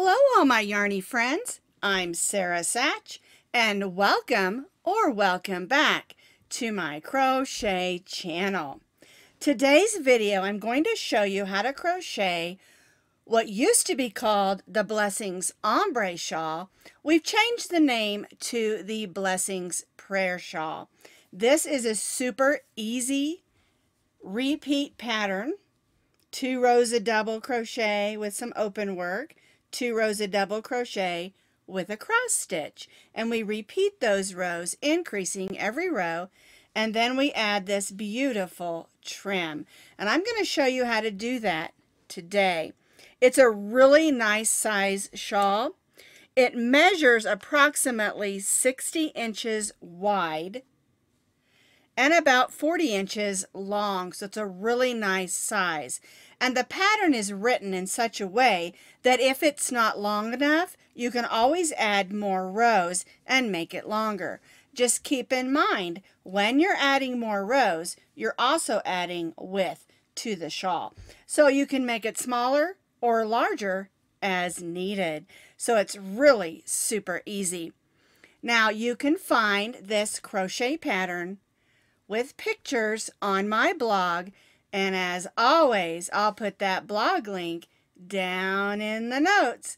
Hello all my yarny friends, I'm Sara Sach and welcome back to my crochet channel. Today's video I'm going to show you how to crochet what used to be called the Blessings Ombre Shawl. We've changed the name to the Blessings Prayer Shawl. This is a super easy repeat pattern. 2 rows of double crochet with some open work, 2 rows of double crochet with a cross stitch, and we repeat those rows, increasing every row, and then we add this beautiful trim. And I'm going to show you how to do that today. It's a really nice size shawl. It measures approximately 60 inches wide and about 40 inches long, so it's a really nice size. And the pattern is written in such a way that if it's not long enough, you can always add more rows and make it longer. Just keep in mind, when you're adding more rows, you're also adding width to the shawl. So you can make it smaller or larger as needed. So it's really super easy. Now you can find this crochet pattern with pictures on my blog, and as always, I'll put that blog link down in the notes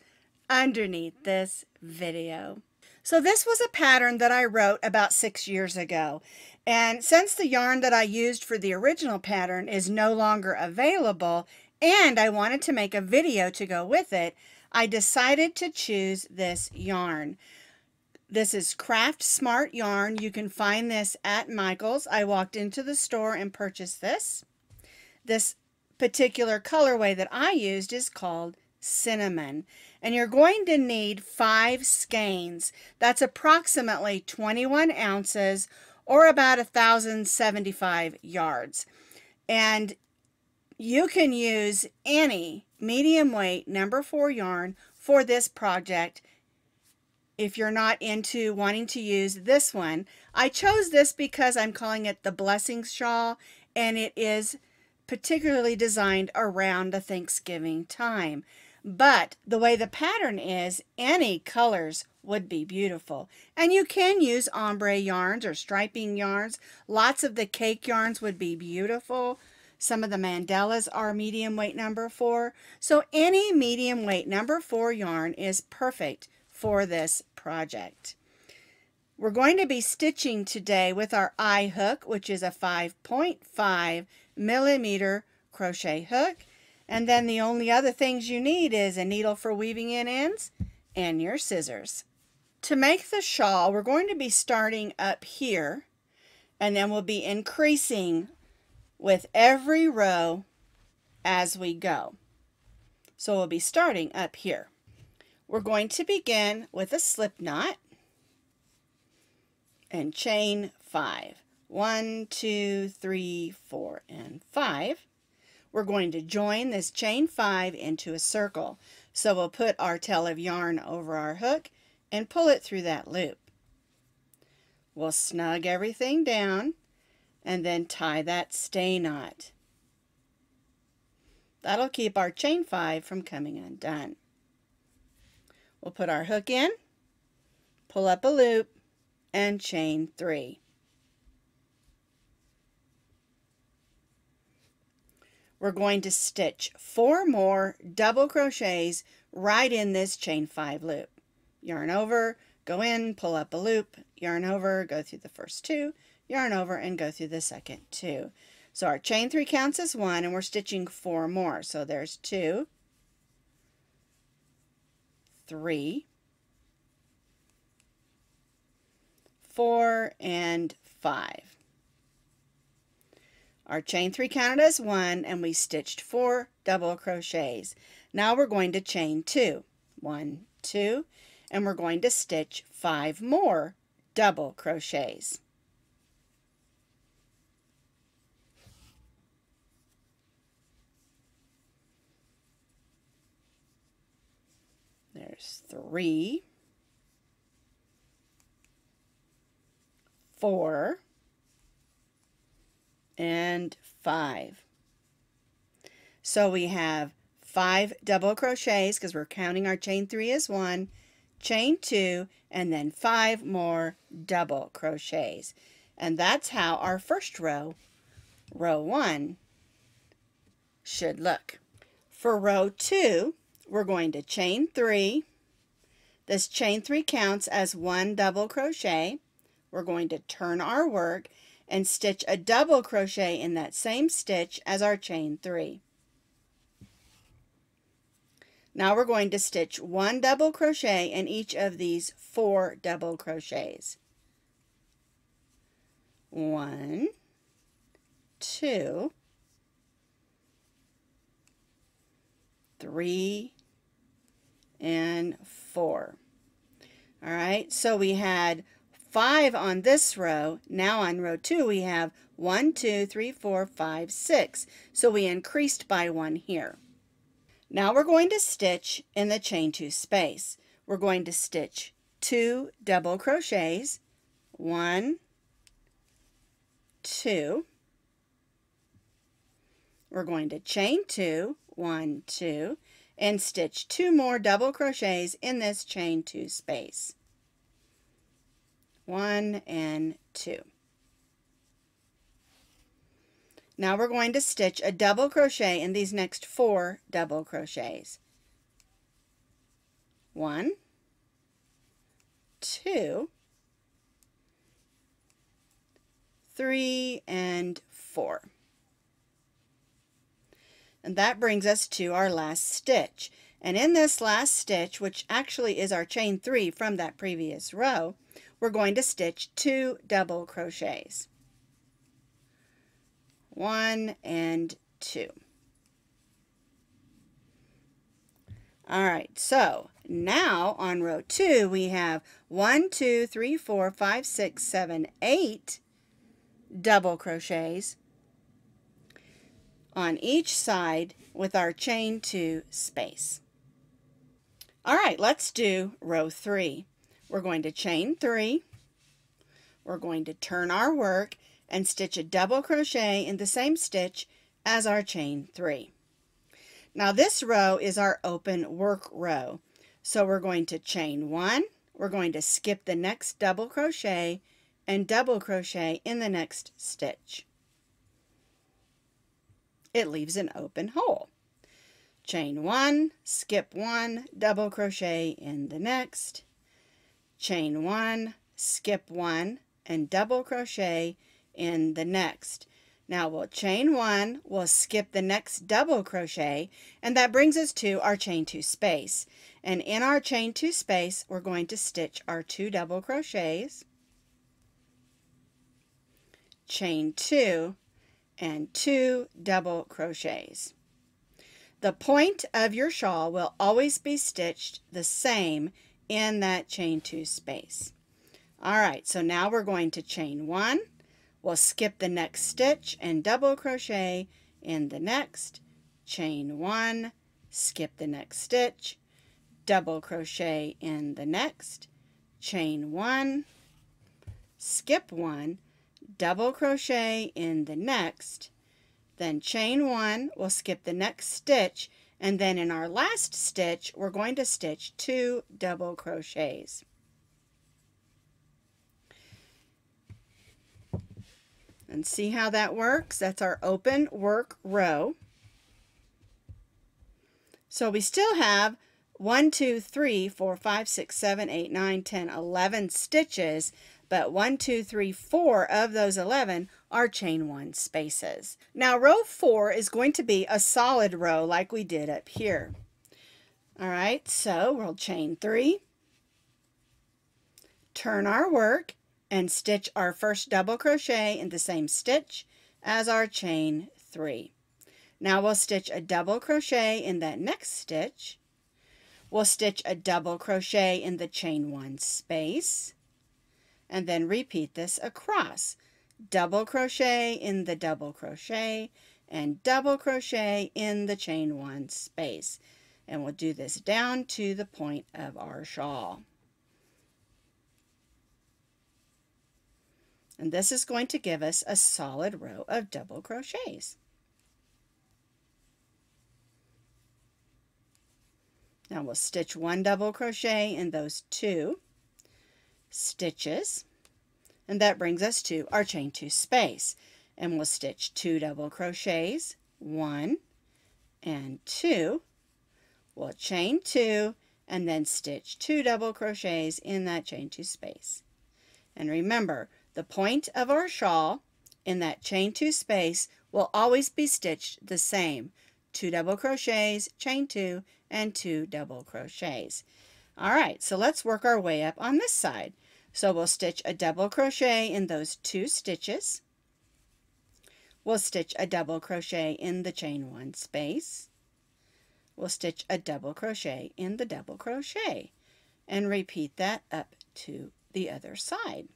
underneath this video. So this was a pattern that I wrote about 6 years ago, and since the yarn that I used for the original pattern is no longer available and I wanted to make a video to go with it, I decided to choose this yarn. This is Craft Smart yarn. You can find this at Michael's. I walked into the store and purchased this. This particular colorway that I used is called Cinnamon. And you're going to need 5 skeins. That's approximately 21 ounces or about 1,075 yards. And you can use any medium weight number 4 yarn for this project. If you're not into wanting to use this one, I chose this because I'm calling it the Blessings Shawl, and it is particularly designed around the Thanksgiving time. But the way the pattern is, any colors would be beautiful. And you can use ombre yarns or striping yarns. Lots of the cake yarns would be beautiful. Some of the mandalas are medium weight number 4. So any medium weight number 4 yarn is perfect for this project. We're going to be stitching today with our eye hook, which is a 5.5 millimeter crochet hook, and then the only other things you need is a needle for weaving in ends and your scissors. To make the shawl, we're going to be starting up here, and then we'll be increasing with every row as we go. So we'll be starting up here. We're going to begin with a slip knot and chain 5. 1, 2, 3, 4, and 5. We're going to join this chain 5 into a circle. So we'll put our tail of yarn over our hook and pull it through that loop. We'll snug everything down and then tie that stay knot. That'll keep our chain 5 from coming undone. We'll put our hook in, pull up a loop, and chain 3. We're going to stitch 4 more double crochets right in this chain 5 loop. Yarn over, go in, pull up a loop, yarn over, go through the first 2, yarn over, and go through the second 2. So our chain 3 counts as 1, and we're stitching 4 more. So there's 2, 3, 4, and 5. Our chain 3 counted as 1, and we stitched 4 double crochets. Now we're going to chain 2. 1, 2, and we're going to stitch 5 more double crochets. There's 3, 4, and 5. So we have 5 double crochets because we're counting our chain 3 as 1, chain 2, and then 5 more double crochets. And that's how our first row, row 1, should look. For row 2, we're going to chain 3. This chain 3 counts as 1 double crochet. We're going to turn our work and stitch a double crochet in that same stitch as our chain 3. Now we're going to stitch 1 double crochet in each of these 4 double crochets. 1, 2, 3, and 4. All right, so we had 5 on this row. Now on row 2 we have 1, 2, 3, 4, 5, 6. So we increased by 1 here. Now we're going to stitch in the chain 2 space. We're going to stitch 2 double crochets, 1, 2. We're going to chain 2, 1, 2, and stitch 2 more double crochets in this chain 2 space. 1 and 2. Now we're going to stitch a double crochet in these next 4 double crochets. 1, 2, 3, and 4. And that brings us to our last stitch. And in this last stitch, which actually is our chain 3 from that previous row, we're going to stitch 2 double crochets. 1 and 2. All right, so now on row 2 we have 1, 2, 3, 4, 5, 6, 7, 8 double crochets on each side with our chain 2 space. All right, let's do row 3. We're going to chain 3. We're going to turn our work and stitch a double crochet in the same stitch as our chain 3. Now this row is our open work row. So we're going to chain 1. We're going to skip the next double crochet and double crochet in the next stitch. It leaves an open hole. Chain 1, skip 1, double crochet in the next, chain 1, skip 1, and double crochet in the next. Now we'll chain 1, we'll skip the next double crochet, and that brings us to our chain 2 space. And in our chain 2 space, we're going to stitch our 2 double crochets, chain 2, and 2 double crochets. The point of your shawl will always be stitched the same in that chain 2 space. All right, so now we're going to chain 1. We'll skip the next stitch and double crochet in the next, chain 1, skip the next stitch, double crochet in the next, chain 1, skip 1, double crochet in the next, then chain 1, we'll skip the next stitch, and then in our last stitch we're going to stitch 2 double crochets. And see how that works? That's our open work row. So we still have 1, 2, 3, 4, 5, 6, 7, 8, 9, 10, 11 stitches, but 1, 2, 3, 4 of those 11 are chain 1 spaces. Now row 4 is going to be a solid row like we did up here. All right, so we'll chain 3, turn our work, and stitch our first double crochet in the same stitch as our chain 3. Now we'll stitch a double crochet in that next stitch. We'll stitch a double crochet in the chain 1 space, and then repeat this across. Double crochet in the double crochet, and double crochet in the chain 1 space. And we'll do this down to the point of our shawl. And this is going to give us a solid row of double crochets. Now we'll stitch 1 double crochet in those 2 stitches, and that brings us to our chain 2 space, and we'll stitch 2 double crochets, 1 and 2. We'll chain 2 and then stitch 2 double crochets in that chain 2 space. And remember, the point of our shawl in that chain 2 space will always be stitched the same: 2 double crochets, chain 2, and 2 double crochets. All right, so let's work our way up on this side. So we'll stitch a double crochet in those 2 stitches. We'll stitch a double crochet in the chain 1 space. We'll stitch a double crochet in the double crochet, and repeat that up to the other side.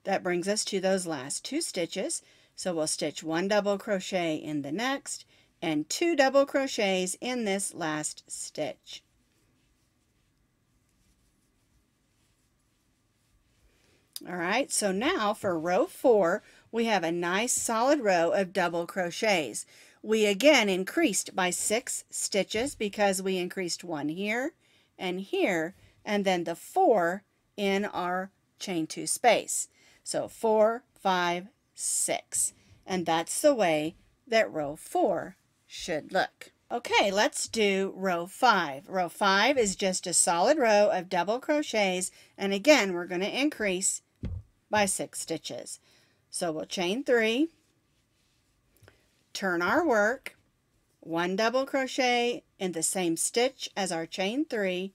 That brings us to those last 2 stitches, so we'll stitch 1 double crochet in the next and 2 double crochets in this last stitch. All right, so now for row 4, we have a nice solid row of double crochets. We again increased by 6 stitches because we increased 1 here, and then the 4 in our chain 2 space. So 4, 5, 6. And that's the way that row 4 should look. Okay, let's do row 5. Row 5 is just a solid row of double crochets, and again we're going to increase by 6 stitches. So we'll chain 3, turn our work, 1 double crochet in the same stitch as our chain 3,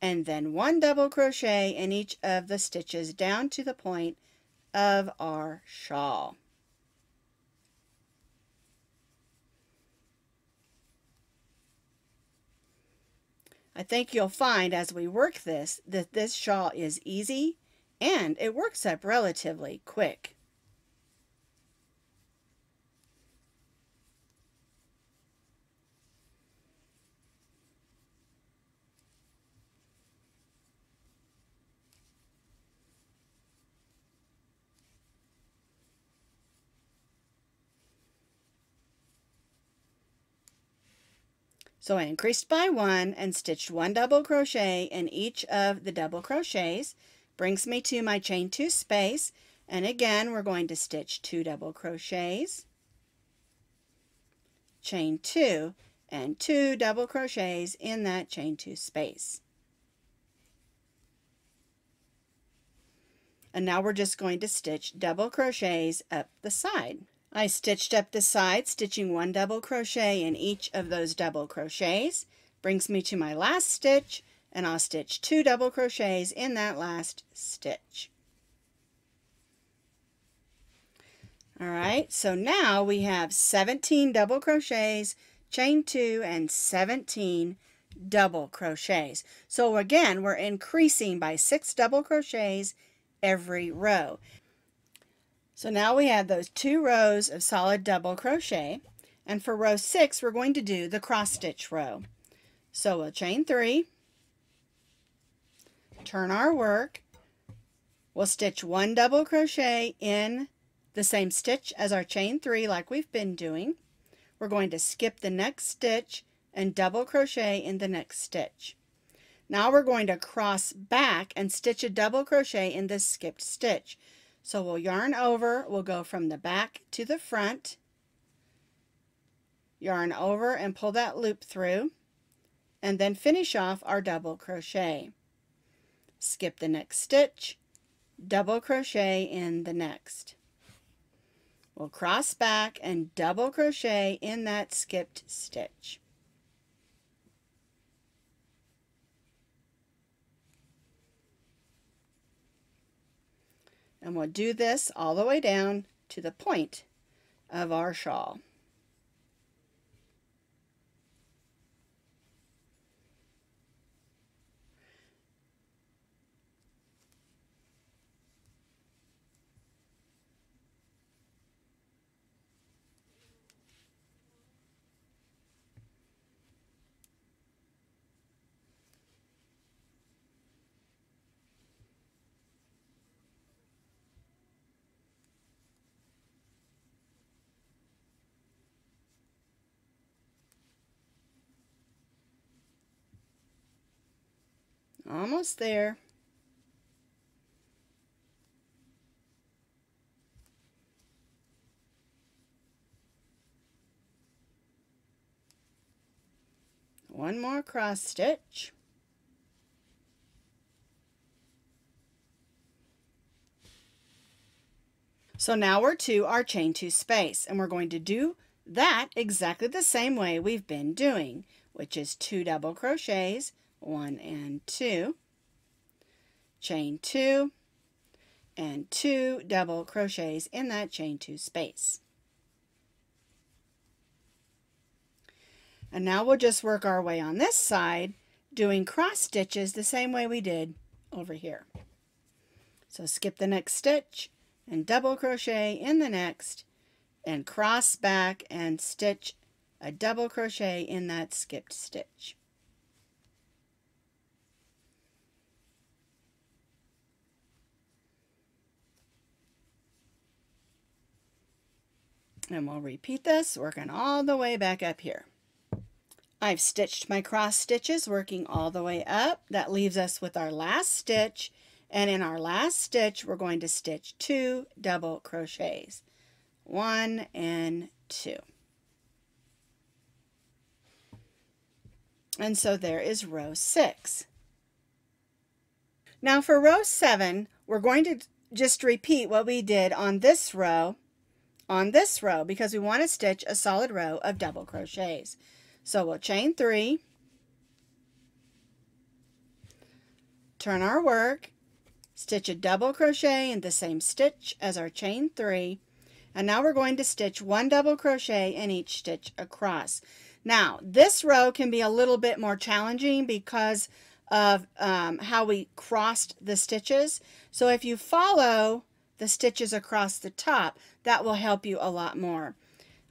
and then 1 double crochet in each of the stitches down to the point of our shawl. I think you'll find as we work this that this shawl is easy and it works up relatively quick. So I increased by 1 and stitched 1 double crochet in each of the double crochets. Brings me to my chain 2 space, and again we're going to stitch 2 double crochets, chain 2, and 2 double crochets in that chain 2 space. And now we're just going to stitch double crochets up the side. I stitched up the side, stitching 1 double crochet in each of those double crochets. Brings me to my last stitch, and I'll stitch 2 double crochets in that last stitch. All right, so now we have 17 double crochets, chain 2, and 17 double crochets. So again, we're increasing by 6 double crochets every row. So now we have those 2 rows of solid double crochet, and for row 6 we're going to do the cross stitch row. So we'll chain 3, turn our work, we'll stitch 1 double crochet in the same stitch as our chain 3 like we've been doing. We're going to skip the next stitch and double crochet in the next stitch. Now we're going to cross back and stitch a double crochet in this skipped stitch. So we'll yarn over, we'll go from the back to the front, yarn over and pull that loop through, and then finish off our double crochet. Skip the next stitch, double crochet in the next. We'll cross back and double crochet in that skipped stitch. And we'll do this all the way down to the point of our shawl. Almost there. One more cross stitch. So now we're to our chain 2 space, and we're going to do that exactly the same way we've been doing, which is 2 double crochets, 1 and 2, chain 2, and 2 double crochets in that chain 2 space. And now we'll just work our way on this side, doing cross stitches the same way we did over here. So skip the next stitch and double crochet in the next, and cross back and stitch a double crochet in that skipped stitch. And we'll repeat this, working all the way back up here. I've stitched my cross stitches, working all the way up. That leaves us with our last stitch, and in our last stitch we're going to stitch 2 double crochets, 1 and 2. And so there is row 6. Now for row 7, we're going to just repeat what we did on this row, because we want to stitch a solid row of double crochets. So we'll chain 3, turn our work, stitch a double crochet in the same stitch as our chain 3, and now we're going to stitch 1 double crochet in each stitch across. Now this row can be a little bit more challenging because of how we crossed the stitches. So if you follow the stitches across the top, that will help you a lot more.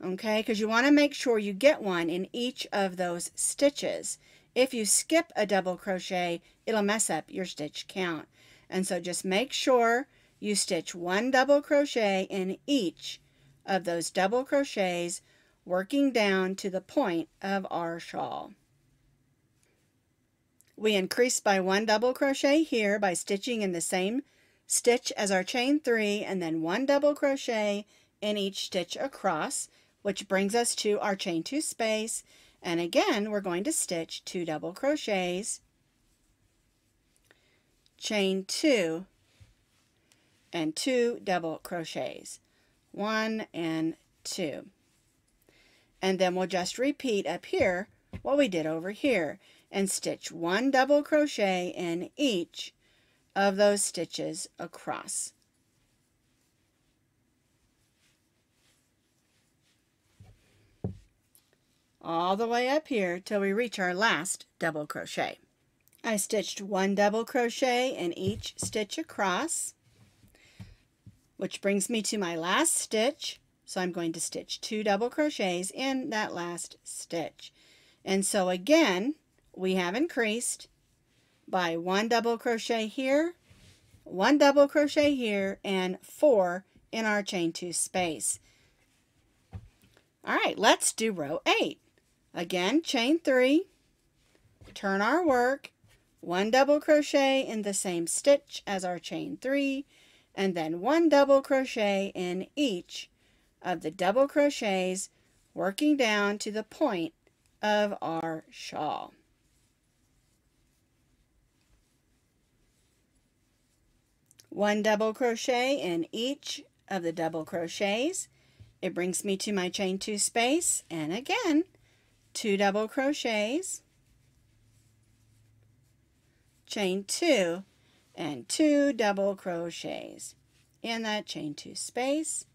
Okay, because you want to make sure you get one in each of those stitches. If you skip a double crochet, it'll mess up your stitch count. And so just make sure you stitch 1 double crochet in each of those double crochets, working down to the point of our shawl. We increase by 1 double crochet here by stitching in the same stitch as our chain 3, and then 1 double crochet in each stitch across, which brings us to our chain 2 space. And again, we're going to stitch 2 double crochets, chain 2, and 2 double crochets, 1 and 2. And then we'll just repeat up here what we did over here and stitch 1 double crochet in each of those stitches across. All the way up here till we reach our last double crochet. I stitched 1 double crochet in each stitch across, which brings me to my last stitch. So I'm going to stitch 2 double crochets in that last stitch. And so again, we have increased by 1 double crochet here, 1 double crochet here, and 4 in our chain 2 space. All right, let's do row 8. Again, chain 3, turn our work, 1 double crochet in the same stitch as our chain 3, and then 1 double crochet in each of the double crochets, working down to the point of our shawl. One double crochet in each of the double crochets. It brings me to my chain 2 space, and again 2 double crochets, chain 2, and 2 double crochets in that chain 2 space.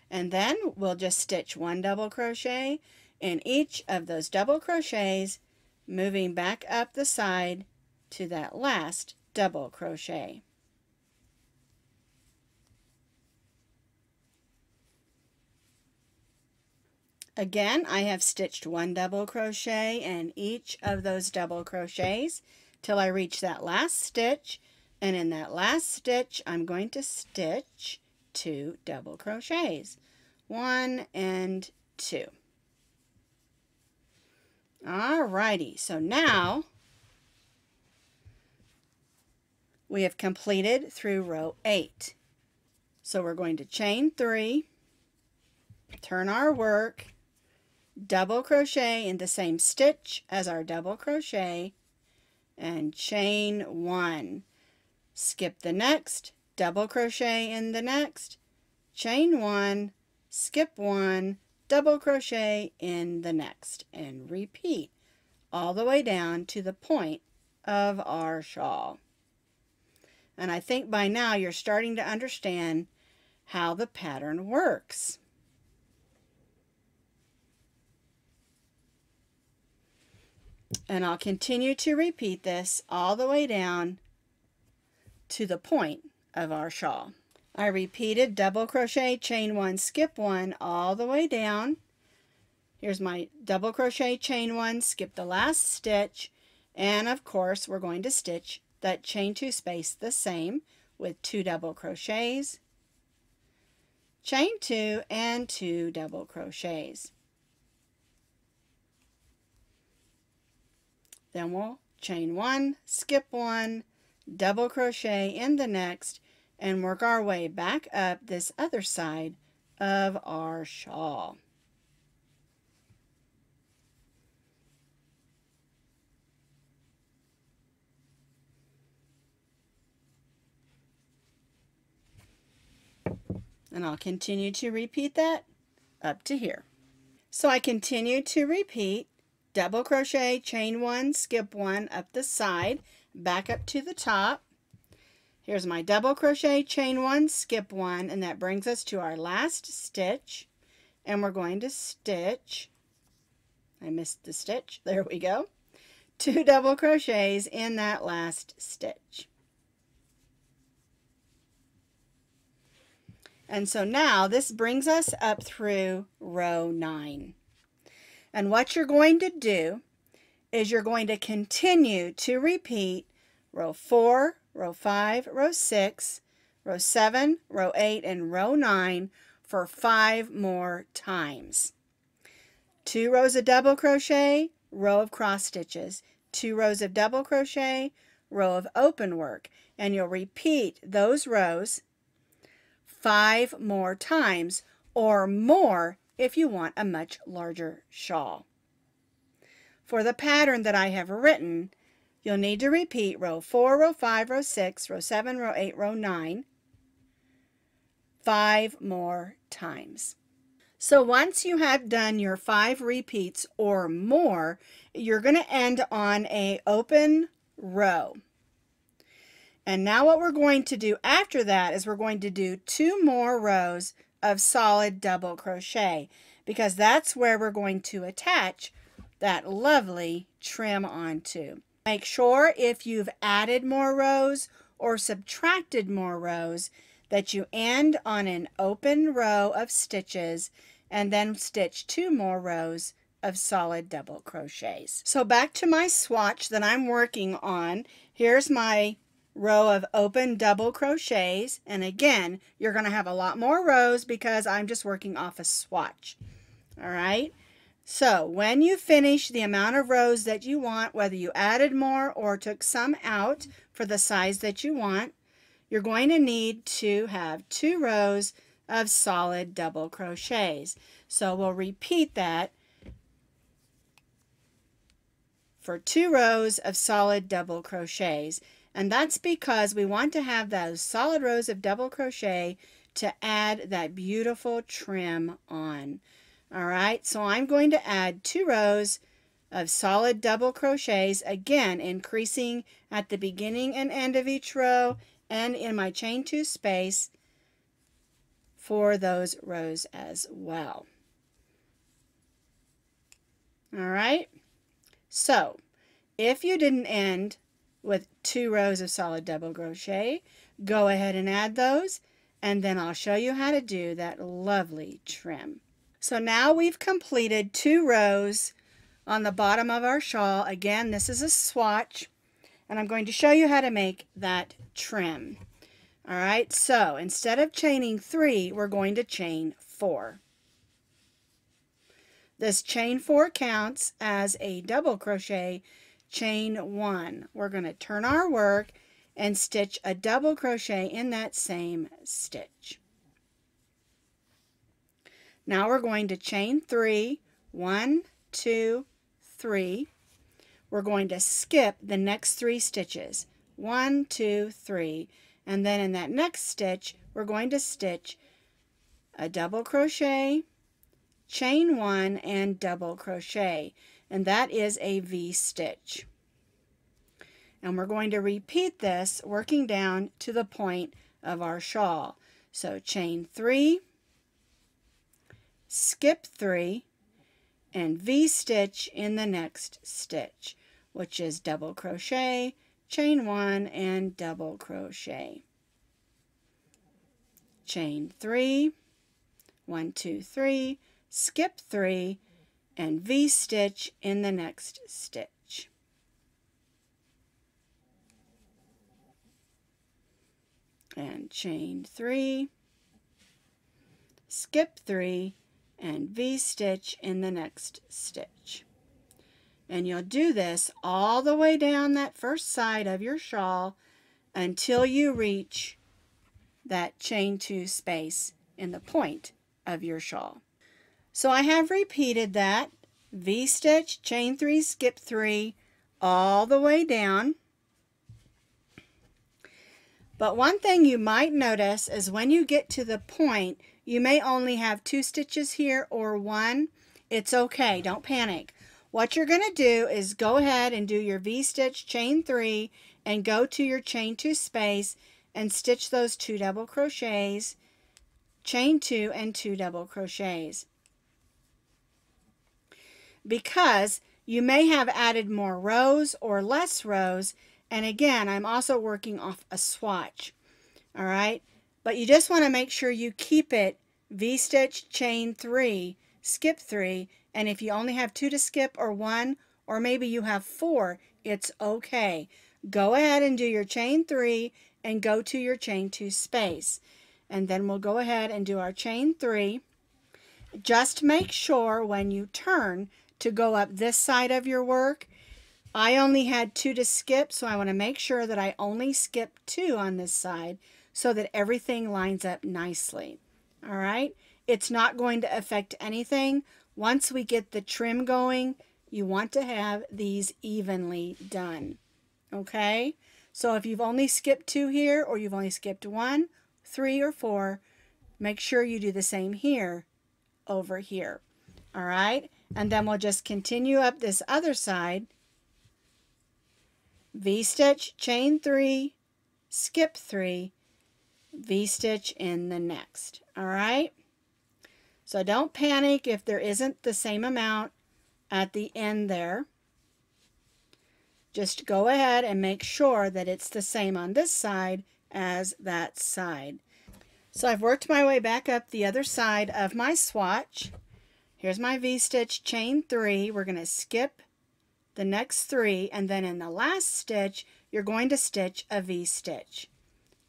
And then we'll just stitch 1 double crochet in each of those double crochets, moving back up the side to that last double crochet. Again, I have stitched 1 double crochet in each of those double crochets till I reach that last stitch, and in that last stitch I'm going to stitch 2 double crochets, 1 and 2. Alrighty, so now we have completed through row 8. So we're going to chain 3, turn our work, double crochet in the same stitch as our double crochet, and chain 1. Skip the next, double crochet in the next, chain 1, skip 1, double crochet in the next, and repeat all the way down to the point of our shawl. And I think by now you're starting to understand how the pattern works. And I'll continue to repeat this all the way down to the point of our shawl. I repeated double crochet, chain 1, skip 1 all the way down. Here's my double crochet, chain 1, skip the last stitch, and of course we're going to stitch that chain 2 space the same with 2 double crochets, chain 2, and 2 double crochets. Then we'll chain 1, skip 1, double crochet in the next, and work our way back up this other side of our shawl. And I'll continue to repeat that up to here. So I continue to repeat double crochet, chain 1, skip 1 up the side, back up to the top. Here's my double crochet, chain 1, skip 1, and that brings us to our last stitch. And we're going to stitch, I missed the stitch, there we go, 2 double crochets in that last stitch. And so now this brings us up through row 9. And what you're going to do is you're going to continue to repeat row 4, row 5, row 6, row 7, row 8, and row 9 for 5 more times. 2 rows of double crochet, row of cross stitches, 2 rows of double crochet, row of open work, and you'll repeat those rows 5 more times or more if you want a much larger shawl. For the pattern that I have written, you'll need to repeat row 4, row 5, row 6, row 7, row 8, row 9 5 more times. So once you have done your 5 repeats or more, you're going to end on an open row. And now what we're going to do after that is we're going to do 2 more rows of solid double crochet, because that's where we're going to attach that lovely trim onto. Make sure if you've added more rows or subtracted more rows that you end on an open row of stitches and then stitch 2 more rows of solid double crochets. So back to my swatch that I'm working on. Here's my row of open double crochets, and again you're going to have a lot more rows because I'm just working off a swatch. All right, so when you finish the amount of rows that you want, whether you added more or took some out for the size that you want, you're going to need to have 2 rows of solid double crochets. So we'll repeat that for 2 rows of solid double crochets. And that's because we want to have those solid rows of double crochet to add that beautiful trim on. All right, so I'm going to add 2 rows of solid double crochets, again increasing at the beginning and end of each row and in my chain 2 space for those rows as well. All right, so if you didn't end with 2 rows of solid double crochet, go ahead and add those, and then I'll show you how to do that lovely trim. So now we've completed 2 rows on the bottom of our shawl. Again, this is a swatch, and I'm going to show you how to make that trim. All right, so instead of chaining 3, we're going to chain 4. This chain 4 counts as a double crochet, chain 1. We're going to turn our work and stitch a double crochet in that same stitch. Now we're going to chain 3, 1, 2, 3. We're going to skip the next 3 stitches, 1, 2, 3, and then in that next stitch we're going to stitch a double crochet, chain 1, and double crochet, and that is a V-stitch. And we're going to repeat this working down to the point of our shawl. So chain 3, skip 3, and V-stitch in the next stitch, which is double crochet, chain 1, and double crochet. Chain 3, 1, 2, 3, skip 3, and V-stitch in the next stitch. And chain 3, skip 3, and V-stitch in the next stitch. And you'll do this all the way down that first side of your shawl until you reach that chain 2 space in the point of your shawl. So I have repeated that V-stitch, chain 3, skip 3 all the way down. But one thing you might notice is when you get to the point, you may only have 2 stitches here or 1. It's okay, don't panic. What you're going to do is go ahead and do your V-stitch, chain 3, and go to your chain 2 space and stitch those 2 double crochets, chain 2, and 2 double crochets. Because you may have added more rows or less rows, and again, I'm also working off a swatch, all right? But you just want to make sure you keep it V-stitch, chain 3, skip 3, and if you only have 2 to skip or 1, or maybe you have 4, it's okay. Go ahead and do your chain 3 and go to your chain 2 space. And then we'll go ahead and do our chain 3. Just make sure when you turn to go up this side of your work, I only had 2 to skip, so I want to make sure that I only skip 2 on this side so that everything lines up nicely. All right? It's not going to affect anything. Once we get the trim going, you want to have these evenly done. Okay? So if you've only skipped 2 here, or you've only skipped 1, 3, or 4, make sure you do the same here over here. All right? And then we'll just continue up this other side. V-stitch, chain 3, skip 3, V-stitch in the next. All right? So don't panic if there isn't the same amount at the end there. Just go ahead and make sure that it's the same on this side as that side. So I've worked my way back up the other side of my swatch. Here's my V-stitch, chain 3. We're going to skip the next 3, and then in the last stitch you're going to stitch a V-stitch.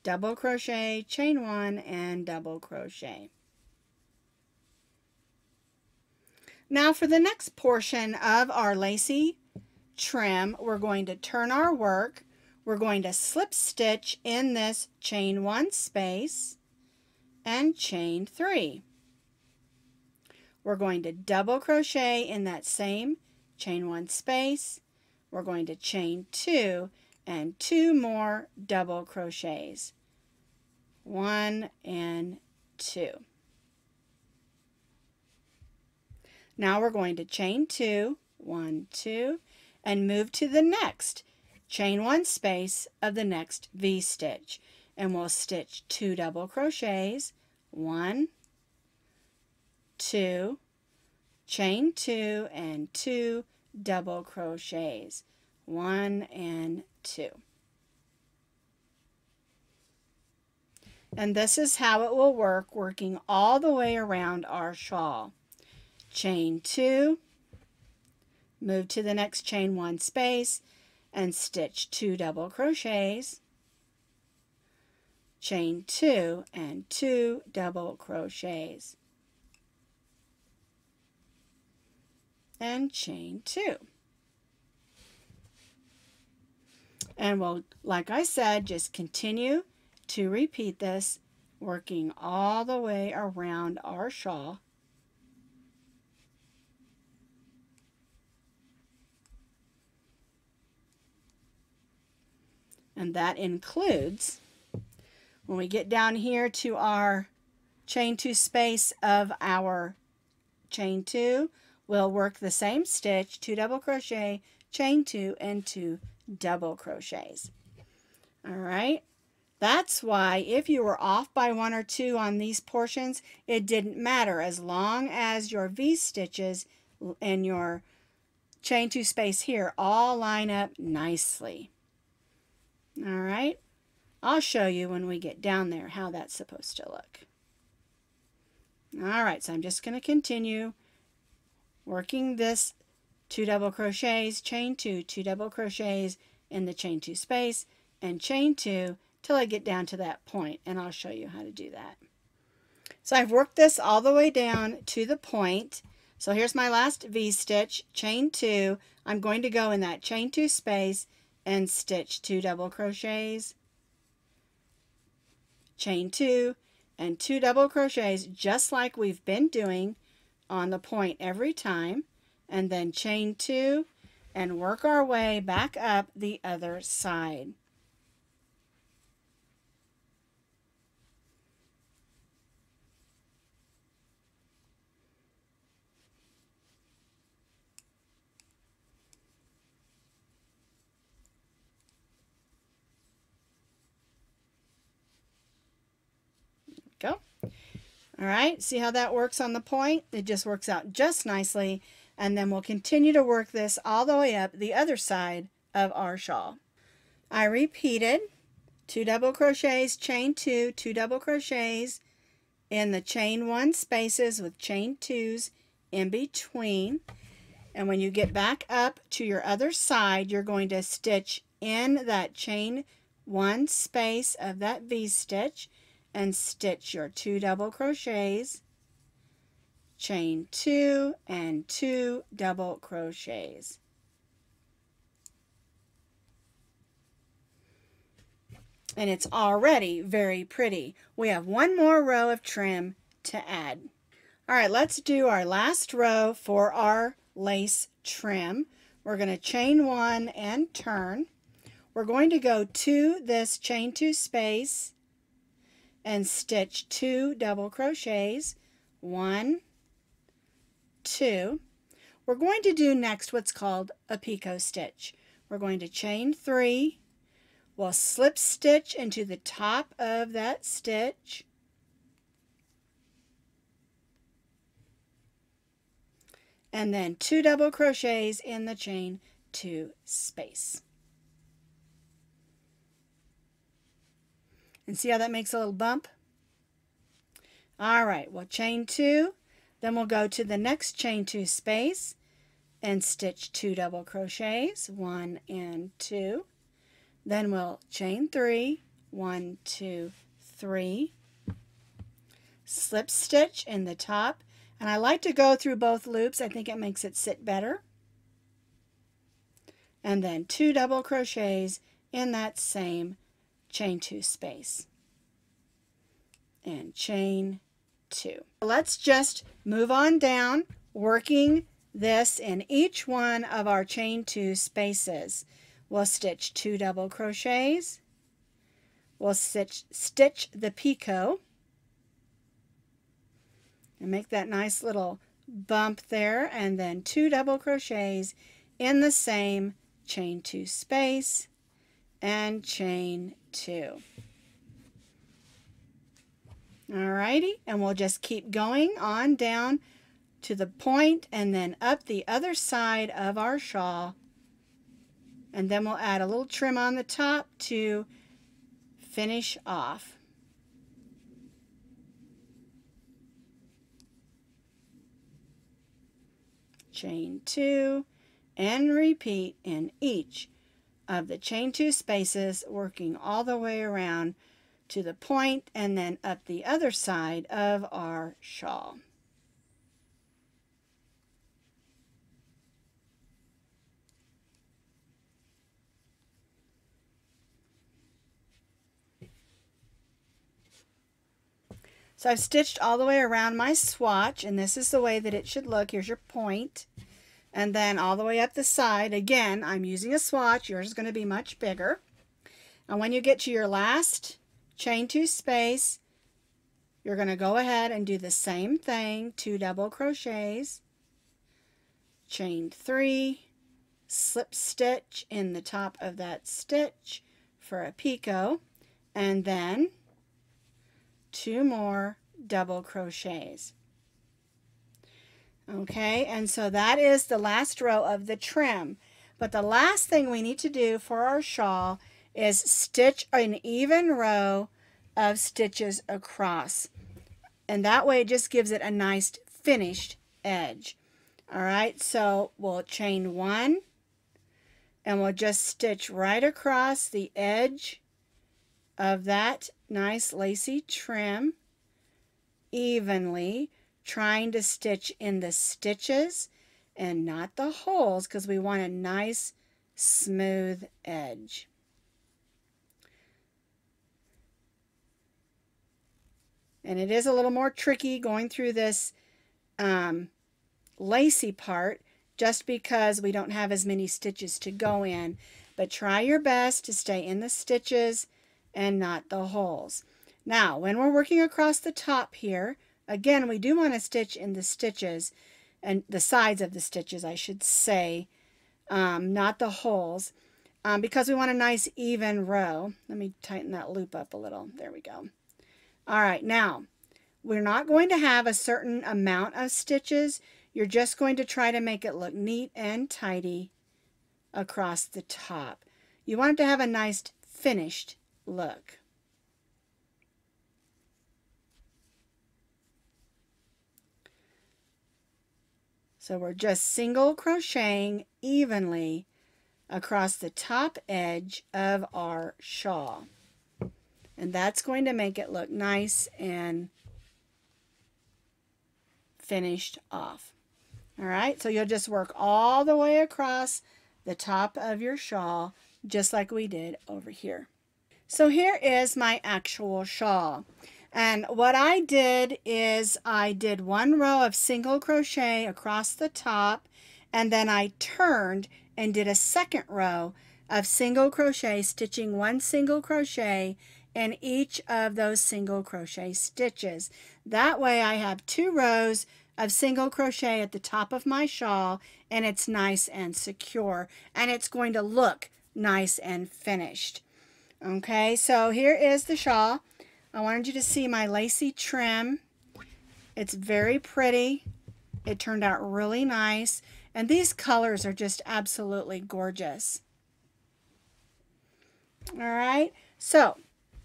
Double crochet, chain 1, and double crochet. Now for the next portion of our lacy trim, we're going to turn our work. We're going to slip stitch in this chain 1 space and chain 3. We're going to double crochet in that same chain 1 space. We're going to chain 2 and 2 more double crochets. 1 and 2. Now we're going to chain 2, 1, 2, and move to the next chain 1 space of the next V-stitch. And we'll stitch 2 double crochets, 1, 2, chain 2, and 2 double crochets, 1 and 2. And this is how it will work, working all the way around our shawl. Chain 2, move to the next chain 1 space and stitch 2 double crochets, chain 2 and 2 double crochets. and chain 2. And we'll, like I said, just continue to repeat this, working all the way around our shawl. And that includes, when we get down here to our chain 2 space of our chain 2, we'll work the same stitch, 2 double crochet, chain 2, and 2 double crochets. All right, that's why if you were off by 1 or 2 on these portions, it didn't matter as long as your V stitches and your chain 2 space here all line up nicely. All right, I'll show you when we get down there how that's supposed to look. All right, so I'm just going to continue working this 2 double crochets, chain 2, 2 double crochets in the chain 2 space, and chain 2 till I get down to that point, and I'll show you how to do that. So I've worked this all the way down to the point. So here's my last V stitch, chain 2. I'm going to go in that chain 2 space and stitch 2 double crochets, chain 2, and 2 double crochets just like we've been doing on the point every time, and then chain 2 and work our way back up the other side. Go. All right, see how that works on the point? It just works out just nicely, and then we'll continue to work this all the way up the other side of our shawl. I repeated 2 double crochets, chain 2, 2 double crochets in the chain 1 spaces with chain 2s in between, and when you get back up to your other side, you're going to stitch in that chain 1 space of that V stitch and stitch your 2 double crochets, chain 2, and 2 double crochets. And it's already very pretty. We have one more row of trim to add. All right, let's do our last row for our lace trim. We're going to chain 1 and turn. We're going to go to this chain 2 space and stitch 2 double crochets, 1, 2. We're going to do next what's called a Picot Stitch. We're going to chain 3. We'll slip stitch into the top of that stitch, and then 2 double crochets in the chain 2 space. And see how that makes a little bump? All right, we'll chain 2, then we'll go to the next chain 2 space and stitch 2 double crochets, 1 and 2. Then we'll chain 3, 1, 2, 3. Slip stitch in the top, and I like to go through both loops. I think it makes it sit better. And then 2 double crochets in that same chain 2 space, and chain 2. Let's just move on down, working this in each one of our chain 2 spaces. We'll stitch 2 double crochets, we'll stitch the picot and make that nice little bump there, and then 2 double crochets in the same chain 2 space and chain 2. Alrighty, and we'll just keep going on down to the point and then up the other side of our shawl, and then we'll add a little trim on the top to finish off. Chain 2 and repeat in each of the chain 2 spaces, working all the way around to the point and then up the other side of our shawl. So I've stitched all the way around my swatch, and this is the way that it should look. Here's your point. And then all the way up the side, again, I'm using a swatch. Yours is going to be much bigger. And when you get to your last chain 2 space, you're going to go ahead and do the same thing, 2 double crochets, chain 3, slip stitch in the top of that stitch for a picot, and then 2 more double crochets. Okay, and so that is the last row of the trim. But the last thing we need to do for our shawl is stitch an even row of stitches across. And that way it just gives it a nice finished edge. All right, so we'll chain 1 and we'll just stitch right across the edge of that nice lacy trim evenly, trying to stitch in the stitches and not the holes because we want a nice smooth edge. And it is a little more tricky going through this lacy part just because we don't have as many stitches to go in, but try your best to stay in the stitches and not the holes. Now when we're working across the top here, again we do want to stitch in the stitches and the sides of the stitches, I should say, not the holes, because we want a nice even row. Let me tighten that loop up a little. There we go. All right, now we're not going to have a certain amount of stitches. You're just going to try to make it look neat and tidy across the top. You want it to have a nice finished look. So we're just single crocheting evenly across the top edge of our shawl. And that's going to make it look nice and finished off. All right, so you'll just work all the way across the top of your shawl, just like we did over here. So here is my actual shawl. And what I did is I did 1 row of single crochet across the top, and then I turned and did a 2nd row of single crochet, stitching 1 single crochet in each of those single crochet stitches. That way I have 2 rows of single crochet at the top of my shawl, and it's nice and secure, and it's going to look nice and finished. Okay, so here is the shawl. I wanted you to see my lacy trim. It's very pretty. It turned out really nice, and these colors are just absolutely gorgeous. All right, so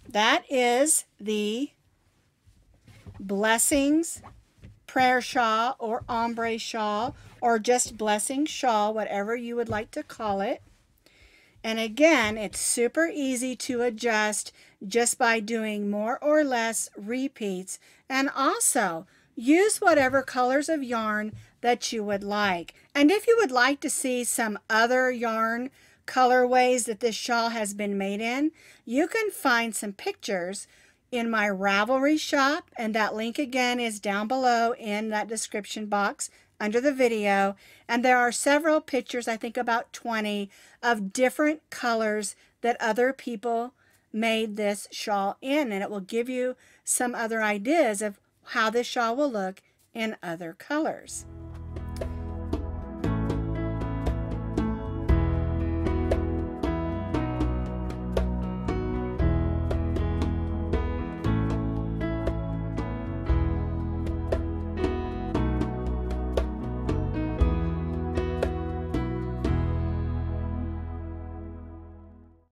that is the Blessings Prayer Shawl or Ombre Shawl, or just Blessing Shawl, whatever you would like to call it. And again, it's super easy to adjust just by doing more or less repeats, and also use whatever colors of yarn that you would like. And if you would like to see some other yarn colorways that this shawl has been made in, you can find some pictures in my Ravelry shop, and that link again is down below in that description box under the video. And there are several pictures, I think about 20, of different colors that other people made this shawl in, and it will give you some other ideas of how this shawl will look in other colors.